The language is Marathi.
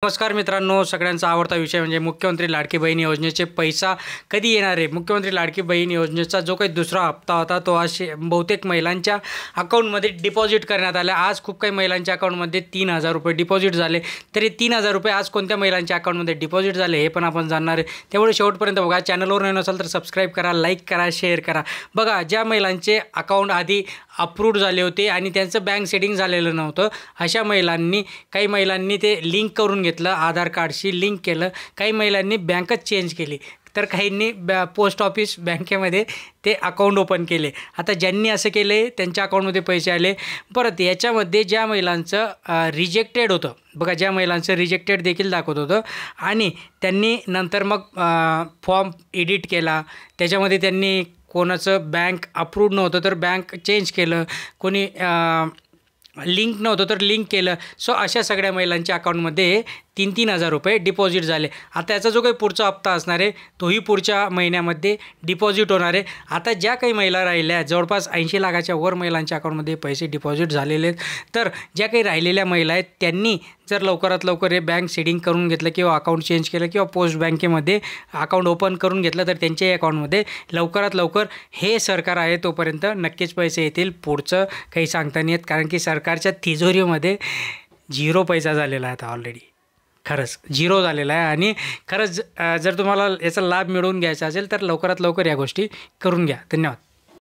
नमस्कार मित्रांनो, सगळ्यांचा आवडता विषय म्हणजे मुख्यमंत्री लाडकी बहीण योजनेचे पैसा कधी येणार आहे। मुख्यमंत्री लाडकी बहीण योजनेचा जो काही दुसरा हप्ता होता तो आज बहुतेक महिलांच्या अकाउंटमध्ये डिपॉझिट करण्यात आला। आज खूप काही महिलांच्या अकाउंटमध्ये 3,000 रुपये डिपॉझिट झाले। तरी 3,000 रुपये आज कोणत्या महिलांच्या अकाउंटमध्ये डिपॉझिट झाले हे पण आपण जाणणार आहे। त्यामुळे शेवटपर्यंत बघा। चॅनलवर नवीन असाल तर सबस्क्राईब करा, लाईक करा, शेअर करा। बघा, ज्या महिलांचे अकाउंट आधी अप्रूव्ड झाले होते आणि त्यांचं बँक सेटिंग झालेलं नव्हतं, अशा महिलांनी काही महिलांनी ते लिंक करून घेतलं, आधार कार्डशी लिंक केलं। काही महिलांनी बँकच चेंज केली, तर काहींनी पोस्ट ऑफिस बँकेमध्ये ते अकाउंट ओपन केले। आता ज्यांनी असं केले त्यांच्या अकाउंटमध्ये पैसे आले। परत याच्यामध्ये ज्या महिलांचं रिजेक्टेड होतं, बघा, ज्या महिलांचं रिजेक्टेड देखील दाखवत होतं आणि त्यांनी नंतर मग फॉर्म एडिट केला, त्याच्यामध्ये त्यांनी कोणाचं बँक अप्रूव्ड नव्हतं तर बँक चेंज केलं, कोणी लिंक नव्हतं तर लिंक केलं। सो अशा सगळ्या महिलांच्या अकाउंटमध्ये 3,000 रुपये डिपॉझिट झाले। आता याचा जो काही पुढचा हप्ता असणार आहे तोही पुढच्या महिन्यामध्ये डिपॉझिट होणार आहे। आता ज्या काही महिला राहिल्या, जवळपास 80 लाखाच्या वर महिलांच्या अकाउंटमध्ये पैसे डिपॉझिट झालेले आहेत। तर ज्या काही राहिलेल्या महिला आहेत त्यांनी जर लवकरात लवकर हे बँक सेटिंग करून घेतलं किंवा अकाउंट चेंज केलं किंवा पोस्ट बँकेमध्ये अकाउंट ओपन करून घेतलं तर त्यांच्याही अकाउंटमध्ये लवकरात लवकर हे सरकार आहे तोपर्यंत नक्कीच पैसे येतील। पुढचं काही सांगता नाही येत, कारण की सरकारच्या तिजोरीमध्ये झिरो पैसा झालेला आहे आता ऑलरेडी, खरंच झिरो झालेला आहे। आणि खरंच जर तुम्हाला याचा लाभ मिळवून घ्यायचा असेल तर लवकरात लवकर या गोष्टी करून घ्या। धन्यवाद।